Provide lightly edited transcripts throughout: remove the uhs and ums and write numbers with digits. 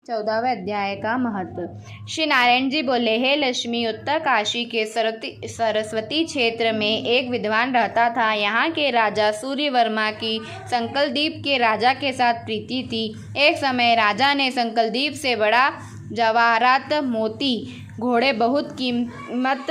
14वें अध्याय का महत्व। श्री नारायण जी बोले, हे लक्ष्मी, उत्तर काशी के सरस्वती क्षेत्र में एक विद्वान रहता था। यहाँ के राजा सूर्यवर्मा की संकलद्वीप के राजा के साथ प्रीति थी। एक समय राजा ने संकलद्वीप से बड़ा जवाहरात, मोती, घोड़े बहुत कीमत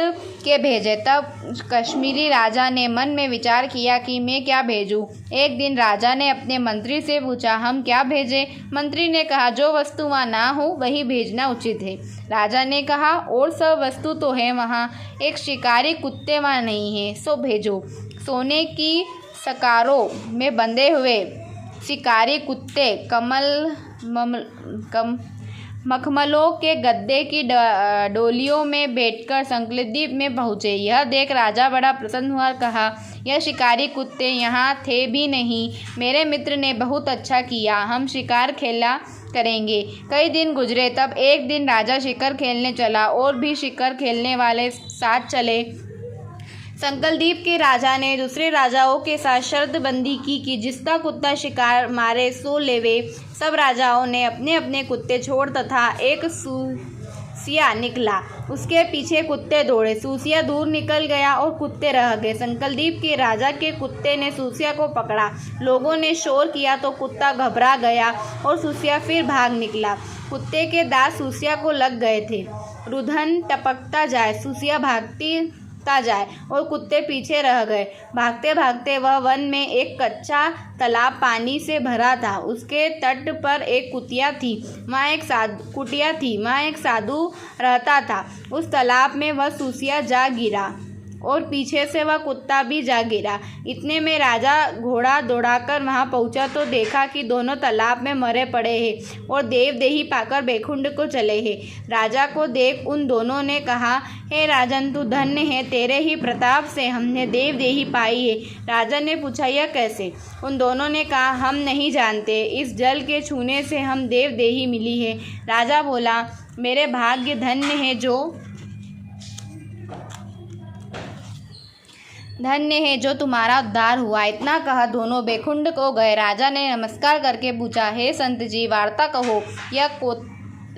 के भेजे। तब कश्मीरी राजा ने मन में विचार किया कि मैं क्या भेजूं। एक दिन राजा ने अपने मंत्री से पूछा, हम क्या भेजें? मंत्री ने कहा, जो वस्तु वहाँ ना हो वही भेजना उचित है। राजा ने कहा, और सब वस्तु तो है वहाँ, एक शिकारी कुत्ते वहाँ नहीं है, सो भेजो। सोने की सकारों में बंधे हुए शिकारी कुत्ते मखमलों के गद्दे की डोलियों में बैठकर संकलद्वीप में पहुँचे। यह देख राजा बड़ा प्रसन्न हुआ। कहा, यह शिकारी कुत्ते यहाँ थे भी नहीं। मेरे मित्र ने बहुत अच्छा किया, हम शिकार खेला करेंगे। कई दिन गुजरे। तब एक दिन राजा शिकार खेलने चला, और भी शिकार खेलने वाले साथ चले। संकलद्वीप के राजा ने दूसरे राजाओं के साथ शर्त बंदी की कि जिसका कुत्ता शिकार मारे सो लेवे। सब राजाओं ने अपने अपने कुत्ते छोड़ तथा एक सूसिया निकला, उसके पीछे कुत्ते दौड़े। सूसिया दूर निकल गया और कुत्ते रह गए। संकलद्वीप के राजा के कुत्ते ने सूसिया को पकड़ा। लोगों ने शोर किया तो कुत्ता घबरा गया और सूसिया फिर भाग निकला। कुत्ते के दांत सूसिया को लग गए थे। रुधन टपकता जाए, सूसिया भागती जाए और कुत्ते पीछे रह गए। भागते भागते वह वन में एक कच्चा तालाब पानी से भरा था। उसके तट पर एक कुटिया थी। वहाँ एक साधु रहता था। उस तालाब में वह सूसिया जा गिरा और पीछे से वह कुत्ता भी जा गिरा। इतने में राजा घोड़ा दौड़ाकर वहाँ पहुँचा तो देखा कि दोनों तालाब में मरे पड़े हैं और देवदेही पाकर बैकुंठ को चले हैं। राजा को देख उन दोनों ने कहा, हे राजन, तू धन्य है, तेरे ही प्रताप से हमने देवदेही पाई है। राजा ने पूछा, यह कैसे? उन दोनों ने कहा, हम नहीं जानते, इस जल के छूने से हम देवदेही मिली है। राजा बोला, मेरे भाग्य धन्य है जो तुम्हारा उद्धार हुआ। इतना कहा दोनों बैकुंठ को गए। राजा ने नमस्कार करके पूछा, हे संत जी, वार्ता कहो, यह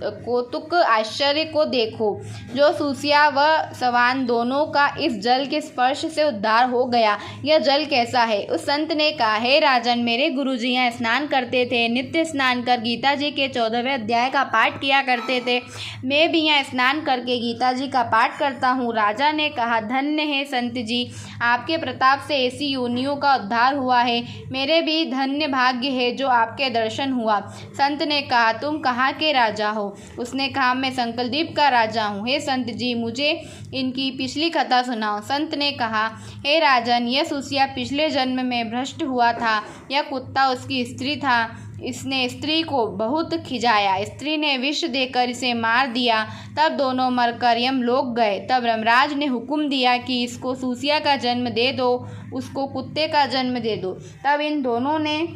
कौतुक आश्चर्य को देखो। जो सूसिया व सवान दोनों का इस जल के स्पर्श से उद्धार हो गया, यह जल कैसा है? उस संत ने कहा, हे राजन, मेरे गुरुजी यहाँ स्नान करते थे। नित्य स्नान कर गीता जी के 14वें अध्याय का पाठ किया करते थे। मैं भी यहाँ स्नान करके गीता जी का पाठ करता हूँ। राजा ने कहा, धन्य है संत जी, आपके प्रताप से ऐसी योनियों का उद्धार हुआ है। मेरे भी धन्य भाग्य है जो आपके दर्शन हुआ। संत ने कहा, तुम कहाँ के राजा हो? उसने कहा, मैं संकलद्वीप का राजा हूँ। हे संत जी, मुझे इनकी पिछली कथा सुनाओ। संत ने कहा, हे राजन, यह सूसिया पिछले जन्म में भ्रष्ट हुआ था। यह कुत्ता उसकी स्त्री था। इसने स्त्री को बहुत खिजाया। स्त्री ने विष देकर इसे मार दिया। तब दोनों मरकर यमलोक गए। तब यमराज ने हुक्म दिया कि इसको सूसिया का जन्म दे दो, उसको कुत्ते का जन्म दे दो। तब इन दोनों ने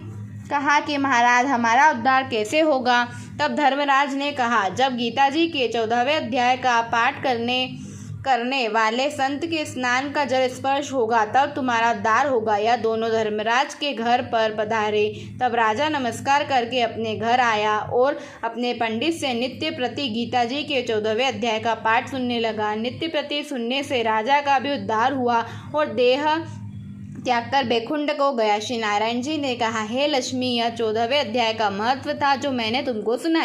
कहा कि महाराज, हमारा उद्धार कैसे होगा? तब धर्मराज ने कहा, जब गीता जी के 14वें अध्याय का पाठ करने वाले संत के स्नान का जल स्पर्श होगा, तब तुम्हारा उद्धार होगा। यह दोनों धर्मराज के घर पर पधारे। तब राजा नमस्कार करके अपने घर आया और अपने पंडित से नित्य प्रति गीता जी के 14वें अध्याय का पाठ सुनने लगा। नित्य प्रति सुनने से राजा का भी उद्धार हुआ और देह त्याग कर बैकुंठ को गया। श्री नारायण जी ने कहा, हे लक्ष्मी, यह 14वें अध्याय का महत्व था जो मैंने तुमको सुनाया।